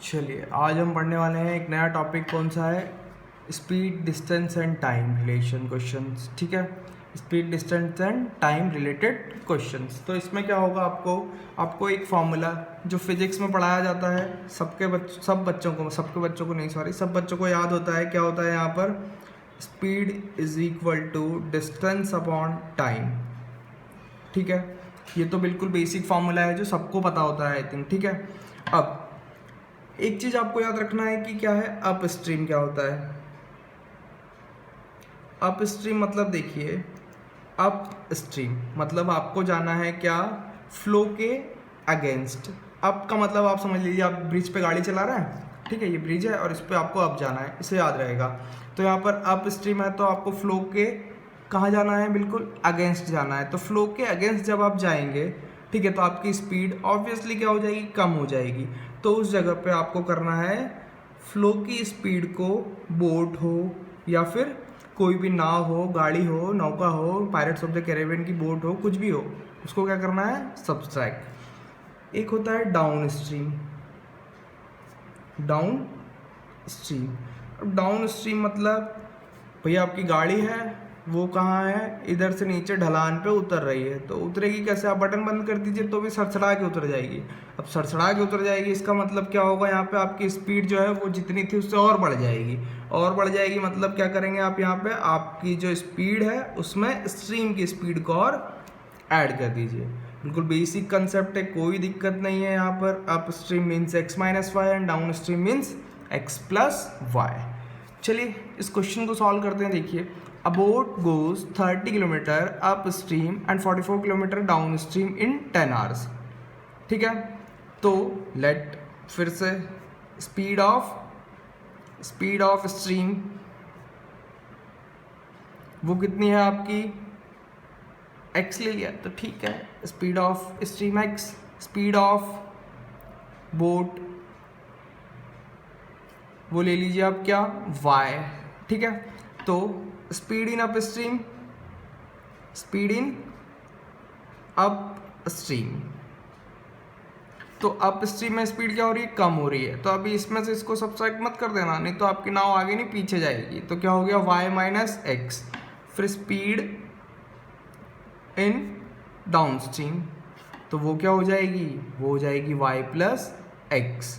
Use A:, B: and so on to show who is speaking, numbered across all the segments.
A: चलिए आज हम पढ़ने वाले हैं एक नया टॉपिक। कौन सा है? Speed, distance and time relation questions. ठीक है, speed, distance and time related questions. तो इसमें क्या होगा, आपको एक फॉर्मूला जो फिजिक्स में पढ़ाया जाता है सबके बच्चों को नहीं, सब बच्चों को याद होता है। क्या होता है यहाँ पर? Speed is equal to distance upon time. ठीक है, ये तो बिल्कुल बेसिक फॉर्मूला है जो सबको पता होता है आई थिंक। ठीक है, अब एक चीज आपको याद रखना है कि क्या है अप स्ट्रीम। क्या होता है अप स्ट्रीम? मतलब देखिए, अप स्ट्रीम मतलब आपको जाना है क्या? फ्लो के अगेंस्ट। अप का मतलब आप समझ लीजिए, आप ब्रिज पे गाड़ी चला रहे हैं, ठीक है, ये ब्रिज है और इस पे आपको अप जाना है, इसे याद रहेगा। तो यहाँ पर अप स्ट्रीम है तो आपको फ्लो के कहाँ जाना है? बिल्कुल अगेंस्ट जाना है। तो फ्लो के अगेंस्ट जब आप जाएंगे, ठीक है, तो आपकी स्पीड ऑब्वियसली क्या हो जाएगी? कम हो जाएगी। तो उस जगह पे आपको करना है फ्लो की स्पीड को, बोट हो या फिर कोई भी नाव हो, गाड़ी हो, नौका हो, पायरेट्स ऑफ द कैरिबियन की बोट हो, कुछ भी हो, उसको क्या करना है? सब्सट्रैक्ट। एक होता है डाउन स्ट्रीम। डाउन स्ट्रीम, अब डाउन स्ट्रीम मतलब भैया आपकी गाड़ी है, वो कहाँ है? इधर से नीचे ढलान पे उतर रही है। तो उतरेगी कैसे? आप बटन बंद कर दीजिए तो भी सड़सड़ा के उतर जाएगी। अब सड़सड़ा के उतर जाएगी, इसका मतलब क्या होगा? यहाँ पे आपकी स्पीड जो है वो जितनी थी उससे और बढ़ जाएगी। और बढ़ जाएगी मतलब क्या करेंगे आप? यहाँ पे आपकी जो स्पीड है उसमें स्ट्रीम की स्पीड को और ऐड कर दीजिए। बिल्कुल बेसिक कंसेप्ट है, कोई दिक्कत नहीं है यहाँ पर। Upstream means x minus y and downstream means x plus y. चलिए इस क्वेश्चन को सॉल्व करते हैं। देखिए, a boat goes 30 kilometre upstream and 44 kilometre downstream in 10 hours. ठीक है, तो लेट फिर से स्पीड ऑफ स्ट्रीम वो कितनी है आपकी? x ले लिया तो ठीक है, speed of stream x, speed of boat वो ले लीजिए आप क्या? y। ठीक है, तो speed in up stream, speed in up stream, तो अप स्ट्रीम में स्पीड क्या हो रही है? कम हो रही है। तो अभी इसमें से इसको सब्ट्रैक्ट मत कर देना, नहीं तो आपकी नाव आगे नहीं पीछे जाएगी। तो क्या हो गया? y माइनस एक्स, फिर स्पीड इन डाउन स्ट्रीम, तो वो क्या हो जाएगी? वो हो जाएगी y प्लस एक्स।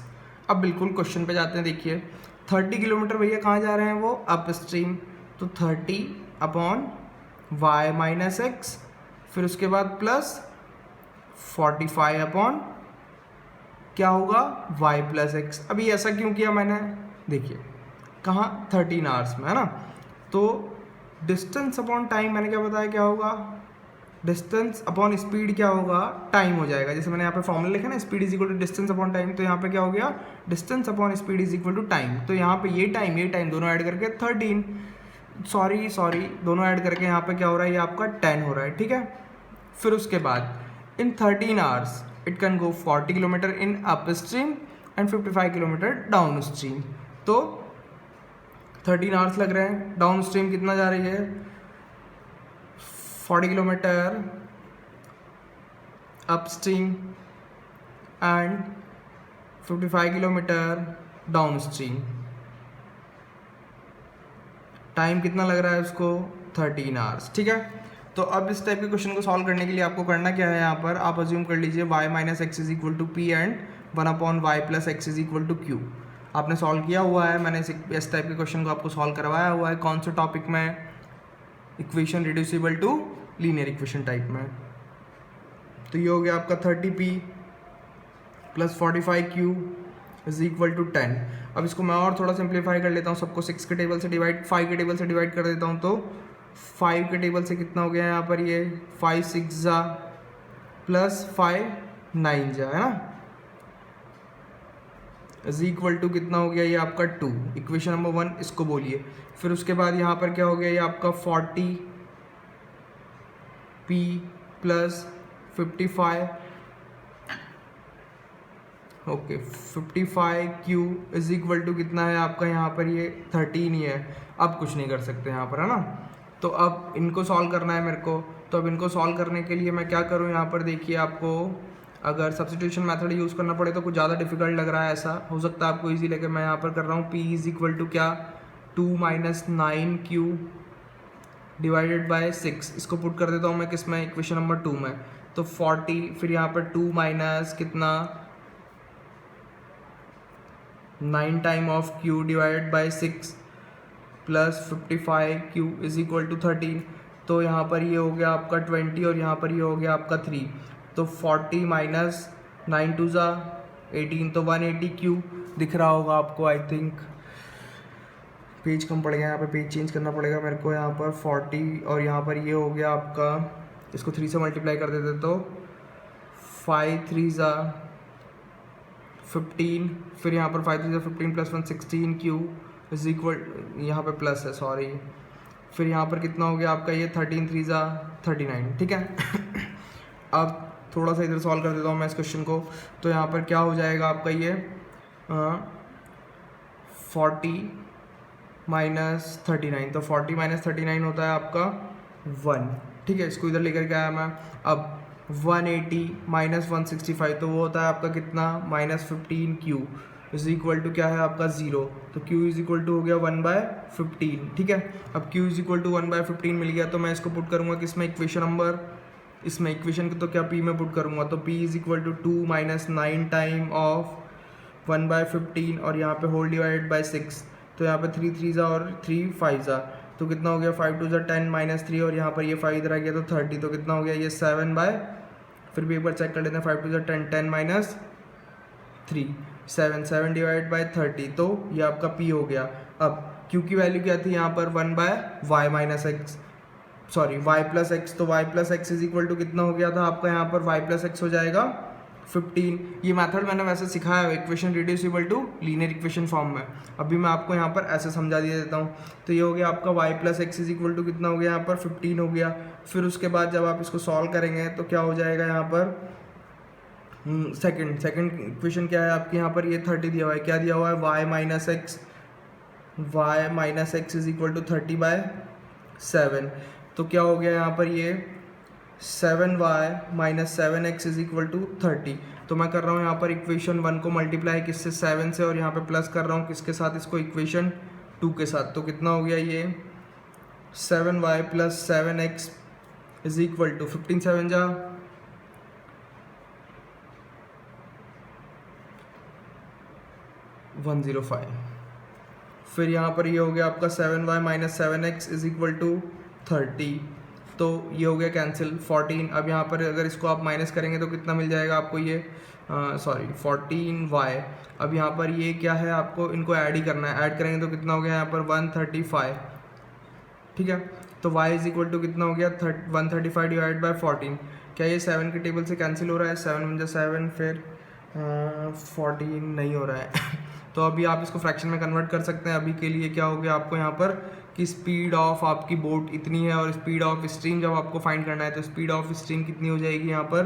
A: अब बिल्कुल क्वेश्चन पे जाते हैं। देखिए 30 किलोमीटर भैया कहाँ जा रहे हैं? वो अप स्ट्रीम, तो 30 अपॉन y माइनस एक्स, फिर उसके बाद प्लस 45 अपॉन क्या होगा? y plus x. अभी ऐसा क्यों किया मैंने? देखिए कहाँ? 13 आवर्स में, है ना। तो डिस्टेंस अपॉन टाइम मैंने क्या बताया? क्या होगा? डिस्टेंस अपॉन स्पीड क्या होगा? टाइम हो जाएगा। जैसे मैंने यहाँ पे फॉर्मूला लिखा ना, speed is equal to distance upon time, तो यहाँ पे क्या हो गया? Distance upon speed is equal to time. तो यहाँ पे ये टाइम दोनों ऐड करके 13, सॉरी दोनों ऐड करके यहाँ पे क्या हो रहा है? ये आपका 10 हो रहा है। ठीक है, फिर उसके बाद इन 13 hours it can go 40 kilometre in upstream and 55 kilometre down stream. तो 13 आवर्स लग रहे हैं। डाउन स्ट्रीम कितना जा रही है? 40 kilometre upstream and 55 kilometre down stream. Time कितना लग रहा है उसको? 13 आवर्स। ठीक है, तो अब इस टाइप के क्वेश्चन को सॉल्व करने के लिए आपको करना क्या है? यहाँ पर आप अज्यूम कर लीजिए y minus x is equal to P and 1 upon y plus x is equal to Q. आपने सॉल्व किया हुआ है, मैंने इस टाइप के क्वेश्चन को आपको सॉल्व करवाया हुआ है। कौन से टॉपिक में? Equation reducible to linear equation type में। तो ये हो गया आपका 30p plus 45q is equal to 10। अब इसको मैं और थोड़ा सिंप्लीफाई कर लेता हूँ, सबको 5 के टेबल से डिवाइड कर देता हूँ। तो 5 के टेबल से कितना हो गया यहाँ पर? ये 5 6 जा प्लस 5 9 जा, है ना, इज इक्वल टू कितना हो गया? ये आपका 2। इक्वेशन नंबर 1 इसको बोलिए। फिर उसके बाद यहाँ पर क्या हो गया? ये आपका 40p plus 55, okay, 55q is equal to कितना है आपका? यहाँ पर ये 13 ही है। अब कुछ नहीं कर सकते यहाँ पर, है ना। तो अब इनको सॉल्व करना है मेरे को। तो अब इनको सॉल्व करने के लिए मैं क्या करूँ? यहाँ पर देखिए आपको अगर सब्स्टिट्यूशन मेथड यूज़ करना पड़े तो कुछ ज़्यादा डिफिकल्ट लग रहा है, ऐसा हो सकता है आपको ईजी लगे, मैं यहाँ पर कर रहा हूँ p इज इक्वल टू क्या 2 - 9q डिवाइडेड बाय 6। इसको पुट कर देता हूँ मैं किस में, इक्वेशन नंबर 2 में। तो 40, फिर यहाँ पर 2 माइनस कितना 9 time of q divided by 6 plus 55q is equal to 13। तो यहाँ पर ये हो गया आपका 20 और यहाँ पर ये हो गया आपका 3। तो 40 माइनस 9 2 ज़ा 18, तो 180q दिख रहा होगा आपको। आई थिंक पेज कम पड़ गया, यहाँ पे पेज चेंज करना पड़ेगा मेरे को। यहाँ पर 40 और यहाँ पर ये हो गया आपका, इसको 3 से मल्टीप्लाई कर देते तो 5 3 ज़ा 15, फिर यहाँ पर 5 3 ज़ा 15 प्लस 1 16q इज इक्वल, यहाँ पे प्लस है सॉरी, फिर यहाँ पर कितना हो गया आपका ये 13 3 ज़ा 39, ठीक है। अब थोड़ा सा इधर सॉल्व कर देता हूँ मैं इस क्वेश्चन को। तो यहाँ पर क्या हो जाएगा आपका ये 40 माइनस 39, तो 40 माइनस 39 होता है आपका 1, ठीक है। इसको इधर लेकर के आया मैं। अब 180 माइनस 165, तो वो होता है आपका कितना -15q इज इक्वल टू क्या है आपका 0। तो q इज इक्वल टू हो गया 1/15, ठीक है। अब q इज इक्वल टू 1/15 मिल गया, तो मैं इसको पुट करूँगा किसमें, इक्वेशन नंबर, इसमें इक्वेशन को तो क्या p में पुट करूँगा, तो p is equal to 2 minus 9 time of 1/15 और यहाँ पे होल डिवाइडेड बाय 6। तो यहाँ पे 3 3 ज़ा और 3 5 ज़ा, तो कितना हो गया 5 2 ज़ा 10 माइनस 3 और यहाँ पर ये 5 इधर आ गया तो 30, तो कितना हो गया ये 7 फिर भी एक बार चेक कर लेते हैं, 5 2 ज़ा 10 10 माइनस 3 7 डिवाइड बाय 30, तो ये आपका p हो गया। अब q की वैल्यू क्या थी यहाँ पर 1/y minus x, sorry y plus x, तो y plus x is equal to कितना हो गया था आपका यहाँ पर y प्लस एक्स हो जाएगा 15। ये मेथड मैंने वैसे सिखाया है equation reducible to linear equation form में, अभी मैं आपको यहाँ पर ऐसे समझा दिया देता हूँ। तो ये हो गया आपका y plus x is equal to कितना हो गया यहाँ पर 15 हो गया। फिर उसके बाद जब आप इसको सॉल्व करेंगे तो क्या हो जाएगा यहाँ पर सेकंड इक्वेशन क्या है आपके यहाँ पर, ये 30 दिया हुआ है, क्या दिया हुआ है y minus x is equal to 30/7। तो क्या हो गया यहाँ पर ये 7y minus 7x is equal to 30। तो मैं कर रहा हूँ यहाँ पर इक्वेशन 1 को मल्टीप्लाई किससे 7 से, और यहाँ पे प्लस कर रहा हूँ किसके साथ, इसको इक्वेशन 2 के साथ। तो कितना हो गया ये 7y plus 7x is equal to 15 7 जा 105। फिर यहाँ पर ये हो गया आपका 7y minus 7x is equal to 30, तो ये हो गया कैंसिल 14। अब यहाँ पर अगर इसको आप माइनस करेंगे तो कितना मिल जाएगा आपको ये, सॉरी 14y। अब यहाँ पर ये क्या है, आपको इनको ऐड ही करना है, ऐड करेंगे तो कितना हो गया यहाँ पर 135, ठीक है। तो y इज इक्वल टू कितना हो गया 135 डिवाइड बाय 14। क्या ये 7 के टेबल से कैंसिल हो रहा है, 7 × 7, फिर 14 नहीं हो रहा है। तो अभी आप इसको फ्रैक्शन में कन्वर्ट कर सकते हैं। अभी के लिए क्या हो गया आपको यहाँ पर कि स्पीड ऑफ आपकी बोट इतनी है और स्पीड ऑफ स्ट्रीम जब आपको फाइंड करना है तो स्पीड ऑफ स्ट्रीम कितनी हो जाएगी, यहाँ पर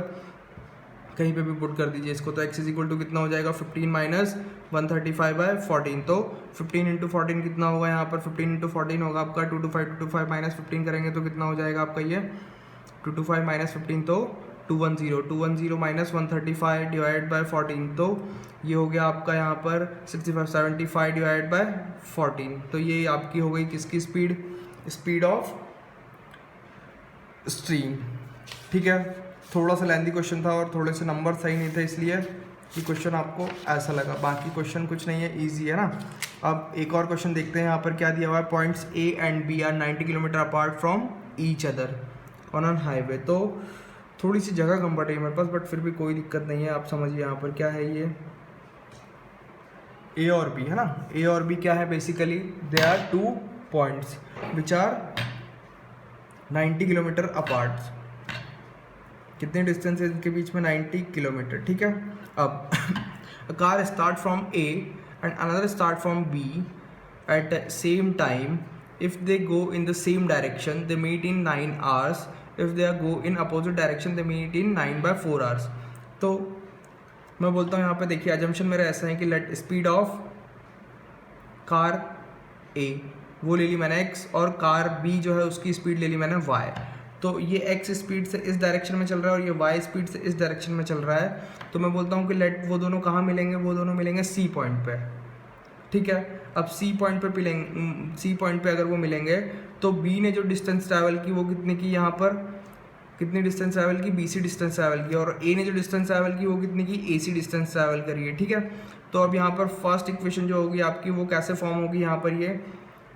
A: कहीं पे भी पुट कर दीजिए इसको। तो x इज इक्वल टू कितना हो जाएगा 15 माइनस 135/14। तो 15 × 14 कितना होगा यहाँ पर, 15 × 14 होगा आपका 225 माइनस 15 करेंगे तो कितना हो जाएगा आपका ये 225 माइनस 15, तो 210 माइनस 135 डिवाइड बाय 14, तो ये हो गया आपका यहाँ पर 75 डिवाइड बाय 14। तो ये आपकी हो गई किसकी स्पीड, स्पीड ऑफ स्ट्रीम, ठीक है। थोड़ा सा लेंथी क्वेश्चन था और थोड़े से नंबर सही नहीं थे, इसलिए ये क्वेश्चन आपको ऐसा लगा। बाकी क्वेश्चन कुछ नहीं है, इजी है ना। अब एक और क्वेश्चन देखते हैं। यहाँ पर क्या दिया हुआ है, points A and B are 90 kilometre apart from each other on an highway. तो थोड़ी सी जगह कम पड़ी है मेरे पास, बट फिर भी कोई दिक्कत नहीं है। आप समझिए यहाँ पर क्या है, ये A और B है ना। A और B क्या है, basically they are 2 points which are 90 kilometre apart. कितने डिस्टेंस है इनके बीच में, 90 किलोमीटर, ठीक है। अब a car start from A and another start from B at the same time. If they go in the same direction, they meet in 9 hours. If they go in opposite direction, they meet in 9/4 hours. तो मैं बोलता हूँ यहाँ पे देखिए, assumption मेरा ऐसा है कि let speed of car A वो ले ली मैंने x, और कार B जो है उसकी स्पीड ले ली मैंने y। तो ये x स्पीड से इस डायरेक्शन में चल रहा है और ये y स्पीड से इस डायरेक्शन में चल रहा है, तो मैं बोलता हूँ कि लेट वो दोनों कहाँ मिलेंगे, वो दोनों मिलेंगे C पॉइंट पे, ठीक है। अब C पॉइंट पे C पॉइंट पे अगर वो मिलेंगे तो B ने जो डिस्टेंस ट्रैवल की वो कितनी की, यहाँ पर कितनी डिस्टेंस ट्रैवल की, BC डिस्टेंस ट्रैवल की, और A ने जो डिस्टेंस ट्रैवल की वो कितनी की, AC डिस्टेंस ट्रैवल करी है, ठीक है। तो अब यहाँ पर फर्स्ट इक्वेशन जो होगी आपकी वो कैसे फॉर्म होगी, यहाँ पर ये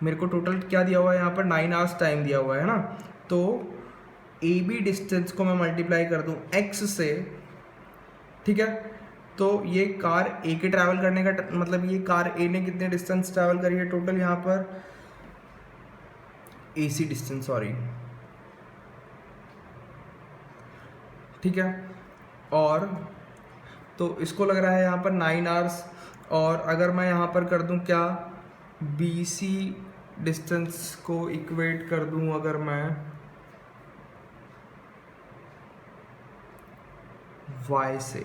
A: मेरे को टोटल क्या दिया हुआ है, यहाँ पर 9 आवर्स टाइम दिया हुआ है ना, तो AB डिस्टेंस को मैं मल्टीप्लाई कर दूँ x से, ठीक है। तो ये कार A के ट्रैवल करने का मतलब ये कार A ने कितने डिस्टेंस ट्रैवल करी है टोटल, यहाँ पर AC डिस्टेंस, सॉरी, ठीक है। और तो इसको लग रहा है यहाँ पर 9 आवर्स, और अगर मैं यहाँ पर कर दूँ क्या, BC डिस्टेंस को इक्वेट कर दूँ अगर मैं Y से,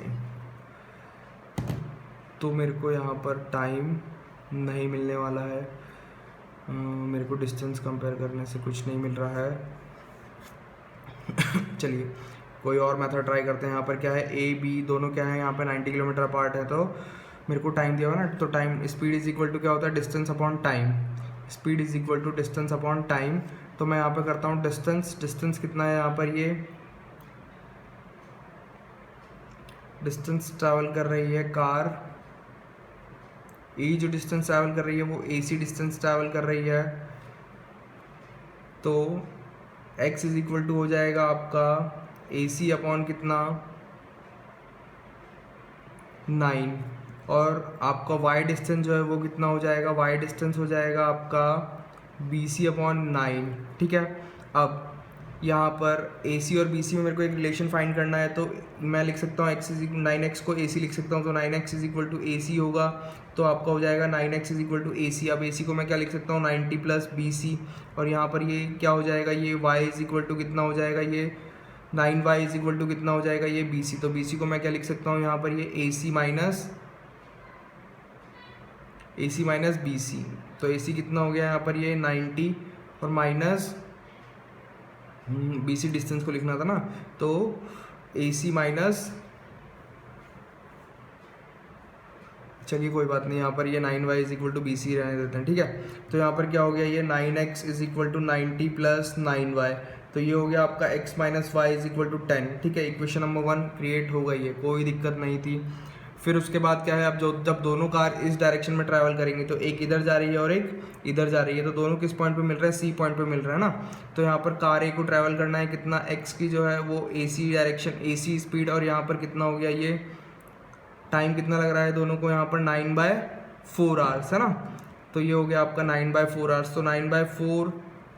A: तो मेरे को यहाँ पर टाइम नहीं मिलने वाला है, मेरे को डिस्टेंस कंपेयर करने से कुछ नहीं मिल रहा है। चलिए कोई और मेथड ट्राई करते हैं। यहाँ पर क्या है, A B दोनों क्या है, यहाँ पर 90 किलोमीटर अपार्ट है, तो मेरे को टाइम दिया हुआ ना, तो time speed is equal to क्या होता है, distance upon time, speed is equal to distance upon time. तो मैं यहाँ पर करता हूँ डिस्टेंस कितना है, यहाँ पर ये डिस्टेंस ट्रैवल कर रही है कार जो डिस्टेंस ट्रैवल कर रही है वो AC डिस्टेंस ट्रैवल कर रही है, तो x इज इक्वल टू हो जाएगा आपका AC अपॉन कितना 9, और आपका y डिस्टेंस जो है वो कितना हो जाएगा, y डिस्टेंस हो जाएगा आपका BC अपॉन 9, ठीक है। अब यहाँ पर AC और BC में मेरे को एक रिलेशन फाइंड करना है, तो मैं लिख सकता हूँ 9x को AC लिख सकता हूँ, तो 9x is equal to AC होगा, तो आपका हो जाएगा 9x is equal to AC। अब AC को मैं क्या लिख सकता हूँ, 90 प्लस BC, और यहाँ पर ये क्या हो जाएगा, ये y इज इक्वल टू कितना हो जाएगा, ये 9y इज इक्वल टू कितना हो जाएगा, ये BC। तो BC को मैं क्या लिख सकता हूँ, यहाँ पर ये AC माइनस BC, तो AC कितना हो गया यहाँ पर, ये 90 और माइनस BC डिस्टेंस को लिखना था ना, तो AC माइनस, चलिए कोई बात नहीं, यहाँ पर ये 9y is equal to BC रहने देते हैं, ठीक है। तो यहाँ पर क्या हो गया, ये 9x is equal to 90 plus 9y, तो ये हो गया आपका x minus y is equal to 10, ठीक है। इक्वेशन नंबर 1 क्रिएट हो गई है, कोई दिक्कत नहीं थी। फिर उसके बाद क्या है, अब जब दोनों कार इस डायरेक्शन में ट्रैवल करेंगी, तो एक इधर जा रही है और एक इधर जा रही है, तो दोनों किस पॉइंट पे मिल रहे हैं, C पॉइंट पे मिल रहा है ना। तो यहाँ पर कार A को ट्रैवल करना है कितना, x की जो है वो AC डायरेक्शन, AC स्पीड, और यहाँ पर कितना हो गया, ये टाइम कितना लग रहा है दोनों को, यहाँ पर 9/4 आवर्स है ना। तो ये हो गया आपका 9/4 आवर्स, तो 9/4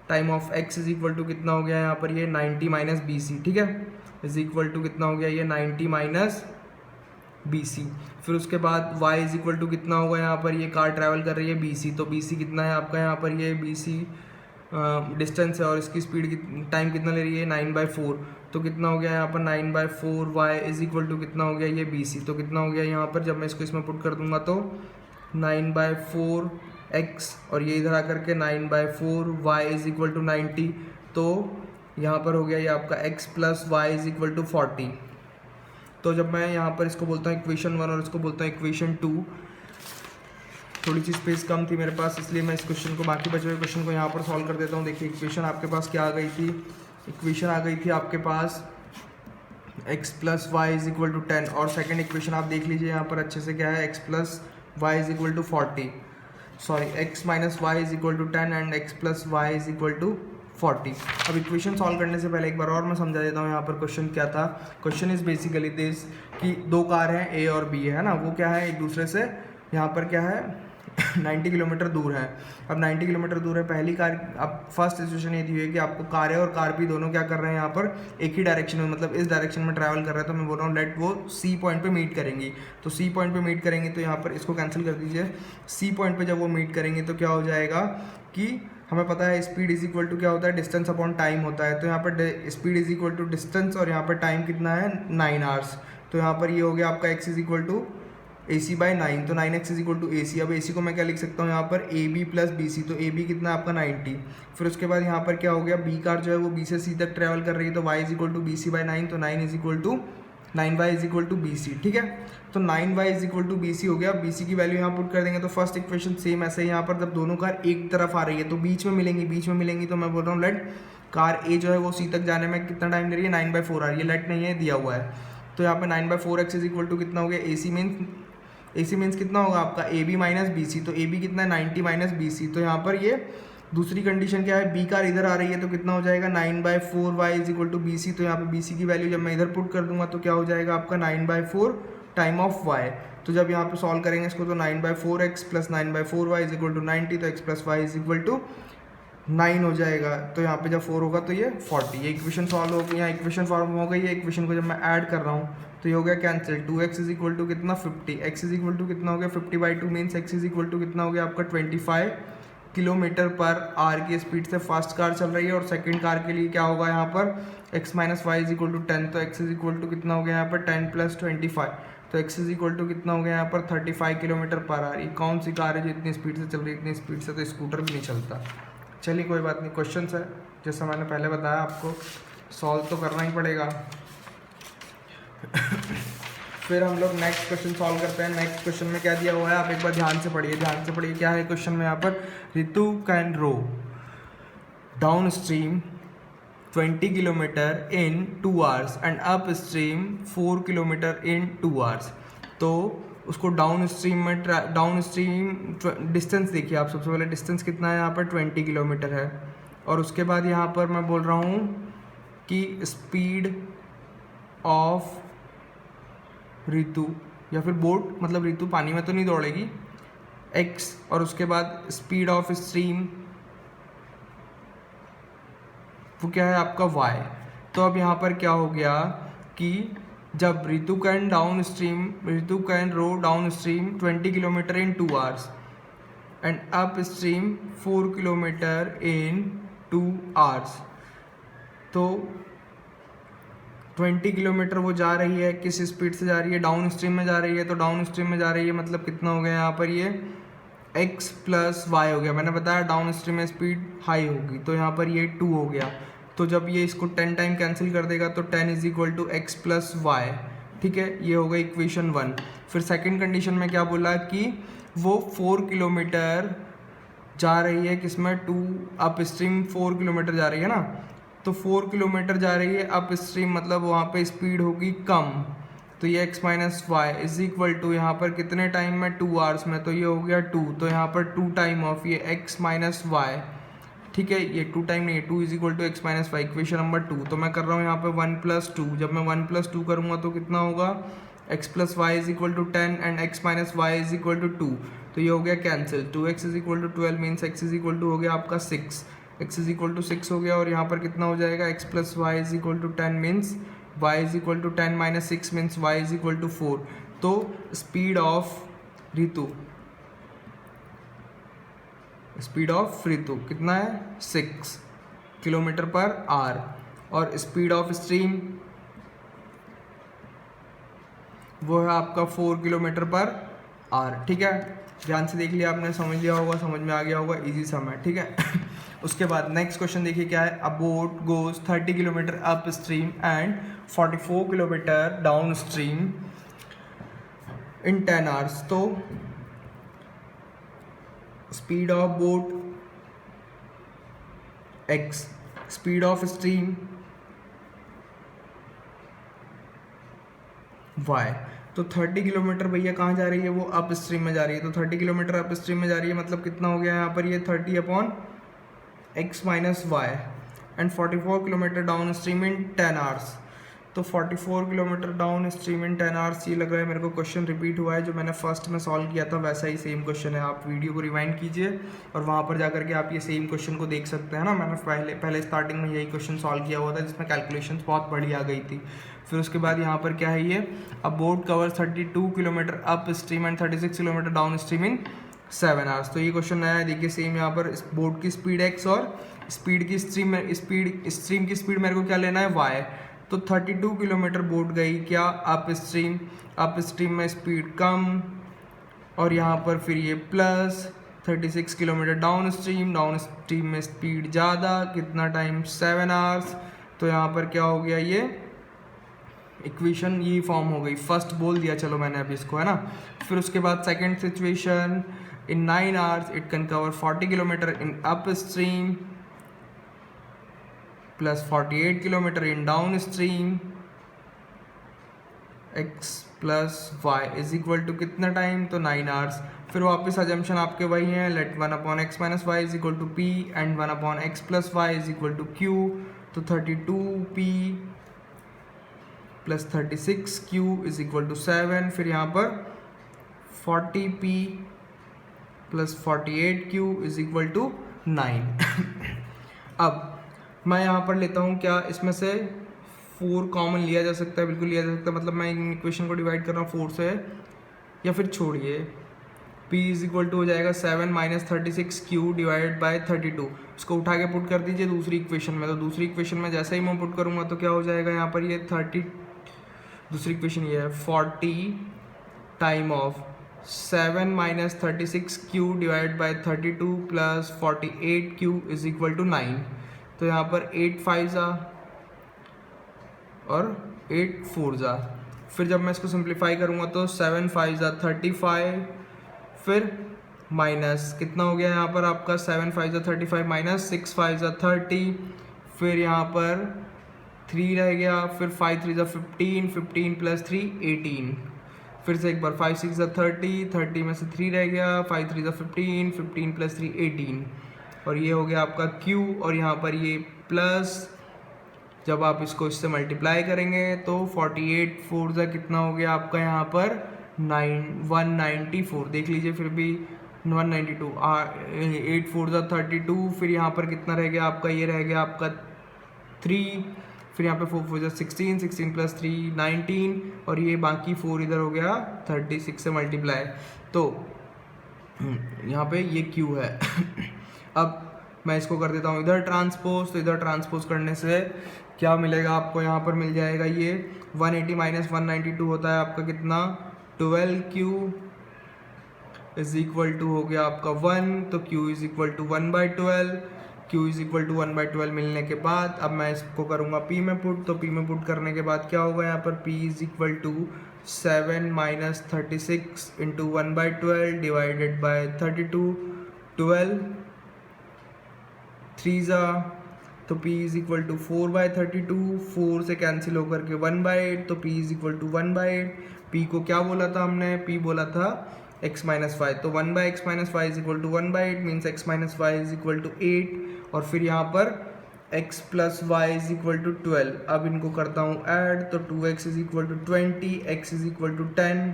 A: time of x is equal to कितना हो गया यहाँ पर, ये 90 माइनस BC, ठीक है, इज इक्वल टू कितना हो गया, ये 90 माइनस BC। फिर उसके बाद y इज इक्वल टू कितना होगा, यहाँ पर ये कार ट्रैवल कर रही है BC, तो BC कितना है आपका, यहाँ पर ये BC डिस्टेंस है, और इसकी स्पीड टाइम कितना ले रही है, 9/4, तो कितना हो गया यहाँ पर 9/4, y इज इक्वल टू कितना हो गया, ये BC, तो कितना हो गया यहाँ पर, जब मैं इसको इसमें पुट कर दूंगा तो 9/4 x, और ये इधर आकर के 9/4 y इज इक्वल टू 90, तो यहाँ पर हो गया ये आपका x plus y is equal to 40। तो जब मैं यहाँ पर इसको बोलता हूँ इक्वेशन 1 और इसको बोलता हूँ इक्वेशन 2, थोड़ी सी स्पेस कम थी मेरे पास, इसलिए मैं इस क्वेश्चन को, बाकी बचे हुए क्वेश्चन को यहाँ पर सॉल्व कर देता हूँ। देखिए इक्वेशन आपके पास क्या आ गई थी, इक्वेशन आ गई थी आपके पास x plus y is equal to 10, और सेकेंड इक्वेशन आप देख लीजिए यहाँ पर अच्छे से, क्या है, x plus y is equal to 40, sorry x minus y is equal to 10 and x plus y is equal to 40। अब इक्वेशन सॉल्व करने से पहले एक बार और मैं समझा देता हूँ यहाँ पर क्वेश्चन क्या था। क्वेश्चन इज बेसिकली दिस कि दो कार हैं A और B है ना, वो क्या है एक दूसरे से यहाँ पर क्या है 90 किलोमीटर दूर है। अब 90 किलोमीटर दूर है, पहली कार, अब फर्स्ट सिचुएशन ये दी हुई है कि आपको कार है और कार भी दोनों क्या कर रहे हैं यहाँ पर एक ही डायरेक्शन में, मतलब इस डायरेक्शन में ट्रैवल कर रहे हैं। तो मैं बोल रहा हूँ लेट वो C पॉइंट पे मीट करेंगी, तो C पॉइंट पे मीट करेंगे, तो यहाँ पर इसको कैंसिल कर दीजिए। C पॉइंट पे जब वो मीट करेंगे तो क्या हो जाएगा कि हमें पता है स्पीड इज इक्वल टू क्या होता है, डिस्टेंस अपॉन टाइम होता है। तो यहाँ पर speed is equal to distance और यहाँ पर टाइम कितना है 9 आवर्स। तो यहाँ पर ये हो गया आपका x is equal to AC by 9, तो 9x is equal to AC। अब AC को मैं क्या लिख सकता हूँ यहाँ पर AB प्लस BC, तो AB कितना है आपका 90। फिर उसके बाद यहाँ पर क्या हो गया, B कार जो है वो B से C तक ट्रैवल कर रही है, तो y is equal to BC by 9, तो 9 is equal to 9y is equal to BC, ठीक है। तो 9y is equal to BC हो गया। BC की वैल्यू यहाँ पुट कर देंगे, तो फर्स्ट इक्वेशन सेम ऐसे ही यहाँ पर जब दोनों कार एक तरफ आ रही है तो बीच में मिलेंगी, तो मैं बोल रहा हूँ लेट कार A जो है वो C तक जाने में कितना टाइम ले रही है, 9/4 आ रही है, लेट नहीं है, दिया हुआ है। तो यहाँ पे 9/4x इज इक्वल टू कितना हो गया, AC मीन्स कितना होगा आपका AB माइनस BC, तो AB कितना है 90 माइनस BC। तो यहाँ पर ये दूसरी कंडीशन क्या है, B कार इधर आ रही है तो कितना हो जाएगा 9/4y is equal to BC। तो यहाँ पे BC की वैल्यू जब मैं इधर पुट कर दूंगा तो क्या हो जाएगा आपका 9/4 टाइम ऑफ y। तो जब यहाँ पे सॉल्व करेंगे इसको तो 9/4x plus 9/4y is equal to 90, तो x plus y is equal to 9 हो जाएगा। तो यहाँ पे जब 4 होगा तो ये 40। ये इक्वेशन सॉल्व हो गई, यहाँ इक्वेशन फॉर्म हो गई है। इक्वेशन को जब मैं ऐड कर रहा हूँ तो ये हो गया cancel. 2x is equal to कितना 50, x इज इक्वल टू कितना हो गया 50/2 means x is equal to कितना हो गया आपका 25 किलोमीटर पर आवर की स्पीड से फर्स्ट कार चल रही है। और सेकंड कार के लिए क्या होगा यहाँ पर x minus y is equal to 10, तो x इज इक्वल टू कितना हो गया यहाँ पर 10 प्लस 25, तो x इज इक्वल टू कितना हो गया यहाँ पर 35 किलोमीटर पर आवर। ये कौन सी कार है जो इतनी स्पीड से चल रही है, इतनी स्पीड से तो स्कूटर भी नहीं चलता। चलिए कोई बात नहीं, क्वेश्चन है जैसा मैंने पहले बताया आपको सॉल्व तो करना ही पड़ेगा। फिर हम लोग नेक्स्ट क्वेश्चन सॉल्व करते हैं। नेक्स्ट क्वेश्चन में क्या दिया हुआ है आप एक बार ध्यान से पढ़िए, क्या है क्वेश्चन में यहाँ पर, Ritu can row downstream 20 kilometre in 2 hours and upstream 4 kilometre in 2 hours. तो उसको डाउन स्ट्रीम डिस्टेंस देखिए आप, सबसे पहले डिस्टेंस कितना है यहाँ पर 20 किलोमीटर है। और उसके बाद यहाँ पर मैं बोल रहा हूँ कि स्पीड ऑफ रितु या फिर बोट, मतलब रितु पानी में तो नहीं दौड़ेगी, x, और उसके बाद स्पीड ऑफ स्ट्रीम वो क्या है आपका y। तो अब यहाँ पर क्या हो गया कि जब Ritu can row downstream 20 kilometre in 2 hours and upstream 4 kilometre in 2 hours, तो 20 किलोमीटर वो जा रही है, किस स्पीड से जा रही है, डाउन स्ट्रीम में जा रही है। तो डाउन स्ट्रीम में जा रही है मतलब कितना हो गया यहाँ पर ये x प्लस वाई हो गया। मैंने बताया डाउन स्ट्रीम में स्पीड हाई होगी, तो यहाँ पर ये 2 हो गया। तो जब ये इसको 10 टाइम कैंसिल कर देगा तो 10 is equal to x plus y, ठीक है। ये हो गई इक्वेशन 1। फिर सेकंड कंडीशन में क्या बोला कि वो 4 किलोमीटर जा रही है, किसमें 2 अप स्ट्रीम 4 किलोमीटर जा रही है ना, तो 4 किलोमीटर जा रही है अप स्ट्रीम, मतलब वहाँ पे स्पीड होगी कम। तो ये x minus y is equal to यहाँ पर कितने टाइम में 2 आवर्स में, तो ये हो गया 2। तो यहाँ पर 2 टाइम ऑफ ये x माइनस वाई, ठीक है, ये 2 टाइम नहीं है, 2 is equal to x minus y, equation number 2। तो मैं कर रहा हूँ यहाँ पे 1+2, जब मैं 1+2 करूँगा तो कितना होगा x plus y is equal to 10 and x minus y is equal to 2। तो ये हो गया cancel. 2x is equal to 12 means x is equal to हो गया आपका 6, x इज इक्वल टू 6 हो गया। और यहाँ पर कितना हो जाएगा x plus y is equal to 10 means y is equal to 10 minus 6 means y is equal to 4। तो स्पीड ऑफ रितु कितना है 6 किलोमीटर पर आवर, और स्पीड ऑफ स्ट्रीम वो है आपका 4 किलोमीटर पर आवर, ठीक है। ध्यान से देख लिया आपने, समझ लिया होगा, समझ में आ गया होगा, इजी सम है, ठीक है। उसके बाद नेक्स्ट क्वेश्चन देखिए क्या है, a boat goes 30 kilometre upstream and 44 kilometre downstream in 10 hours. तो speed of boat x, speed of stream y। तो 30 किलोमीटर भैया कहाँ जा रही है, वो अप स्ट्रीम में जा रही है। तो 30 किलोमीटर अप स्ट्रीम में जा रही है मतलब कितना हो गया यहाँ पर ये 30/x minus y and 44 kilometre downstream in 10 hours. तो 44 kilometre downstream in 10 hours, ये लग रहा है मेरे को क्वेश्चन रिपीट हुआ है, जो मैंने फर्स्ट में सॉल्व किया था वैसा ही सेम क्वेश्चन है। आप वीडियो को रिवाइंड कीजिए और वहाँ पर जाकर के आप ये सेम क्वेश्चन को देख सकते हैं ना। मैंने पहले स्टार्टिंग में यही क्वेश्चन सॉल्व किया हुआ था जिसमें कैलकुलेशंस बहुत बड़ी आ गई थी। फिर उसके बाद यहाँ पर क्या है ये, अ boat cover 32 kilometre upstream and 36 kilometre downstream in 7 hours. तो ये क्वेश्चन नया है, देखिए सेम यहाँ पर बोट की स्पीड x और स्ट्रीम की स्पीड मेरे को क्या लेना है y। तो 32 किलोमीटर बोट गई क्या अप स्ट्रीम में स्पीड कम, और यहाँ पर फिर ये प्लस 36 किलोमीटर डाउन स्ट्रीम में स्पीड ज़्यादा, कितना टाइम 7 आवर्स। तो यहाँ पर क्या हो गया, ये इक्वेशन ये फॉर्म हो गई। फर्स्ट बोल दिया चलो मैंने अभी इसको, है ना। फिर उसके बाद second situation, in 9 hours it can cover 40 kilometre in upstream plus 48 kilometre in downstream, x plus y is equal to कितना टाइम, तो 9 आवर्स। फिर वापस अजम्पशन आपके वही हैं, let 1/x minus y is equal to P and 1/x plus y is equal to Q. तो 32p plus 36q is equal to 7। फिर यहाँ पर 40p plus 48q is equal to 9। अब मैं यहाँ पर लेता हूँ क्या, इसमें से 4 कॉमन लिया जा सकता है, बिल्कुल लिया जा सकता है। मतलब मैं इन इक्वेशन को डिवाइड कर रहा हूँ 4 से, या फिर छोड़िए, p इज इक्वल टू हो जाएगा 7 माइनस 36q डिवाइडेड बाय 32। इसको उठा के पुट कर दीजिए दूसरी इक्वेशन में। तो दूसरी इक्वेशन में जैसे ही मैं पुट करूँगा तो क्या हो जाएगा, यहाँ पर ये 30, दूसरी इक्वेशन ये है 40 time of 7 minus 36q divide by 32 plus 48q is equal to 9। तो यहाँ पर 8 5 और 8 4 फिर जब मैं इसको सिंप्लीफाई करूँगा तो 7 5 35, फिर माइनस कितना हो गया यहाँ पर आपका 7 5 35 माइनस 6 5 30, फिर यहाँ पर 3 रह गया, फिर 5 3 15, 15 प्लस 3 18, फिर से एक बार 5 6 30, 30 में से 3 रह गया, 5 3 15, 15 प्लस 3 18, और ये हो गया आपका Q। और यहाँ पर ये प्लस, जब आप इसको इससे मल्टीप्लाई करेंगे तो 48 4 कितना हो गया आपका यहाँ पर 194, देख लीजिए फिर भी 192, 8 4 32, फिर यहाँ पर कितना रह गया आपका, ये रह गया आपका 3, फिर यहाँ पे 4 4 16, 16 प्लस 3 19, और ये बाकी 4 इधर हो गया 36 से मल्टीप्लाई। तो यहाँ पे ये Q है। अब मैं इसको कर देता हूँ इधर ट्रांसपोज, तो इधर ट्रांसपोज करने से क्या मिलेगा आपको, यहाँ पर मिल जाएगा ये 180 माइनस 192 होता है आपका कितना 12q इज इक्वल टू हो गया आपका 1, तो q is equal to 1/12, q is equal to 1/12 मिलने के बाद अब मैं इसको करूँगा p में पुट। तो p में पुट करने के बाद क्या होगा, यहाँ पर p is equal to 7 minus 36 into 1/12 divided by 32, 12 3 तो p इज इक्वल टू 4/32, 4 से कैंसिल होकर के 1/8, तो p is equal to 1/8। p को क्या बोला था हमने, p बोला था x माइनस वाई, तो 1/x minus y is equal to 1/8 means x minus y is equal to 8, और फिर यहाँ पर x plus y is equal to 12। अब इनको करता हूँ ऐड, तो 2x is equal to 20, x is equal to 10,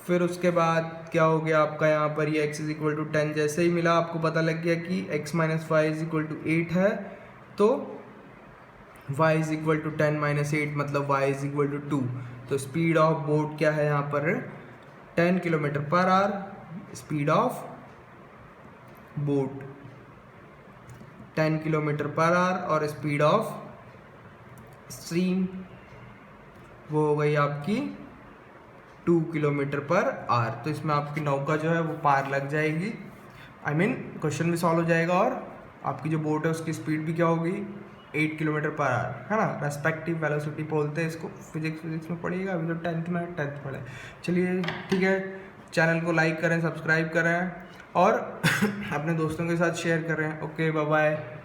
A: फिर उसके बाद क्या हो गया आपका यहाँ पर ये x इज इक्वल टू 10 जैसे ही मिला, आपको पता लग गया कि x minus y is equal to 8 है, तो y is equal to 10 minus 8 मतलब y इज इक्वल टू 2। तो स्पीड ऑफ बोट क्या है यहाँ पर 10 kilometre per hour, speed of boat 10 kilometre per hour, और स्पीड ऑफ स्ट्रीम वो हो गई आपकी 2 किलोमीटर पर आवर। तो इसमें आपकी नौका जो है वो पार लग जाएगी, I mean क्वेश्चन भी सॉल्व हो जाएगा, और आपकी जो बोट है उसकी स्पीड भी क्या होगी 8 किलोमीटर पर आवर, है ना। रेस्पेक्टिव वेलोसिटी बोलते हैं इसको, फिजिक्स में पढ़िएगा, अभी तो 10th पढ़े। चलिए ठीक है, चैनल को लाइक करें, सब्सक्राइब करें और अपने दोस्तों के साथ शेयर करें। Okay bye bye.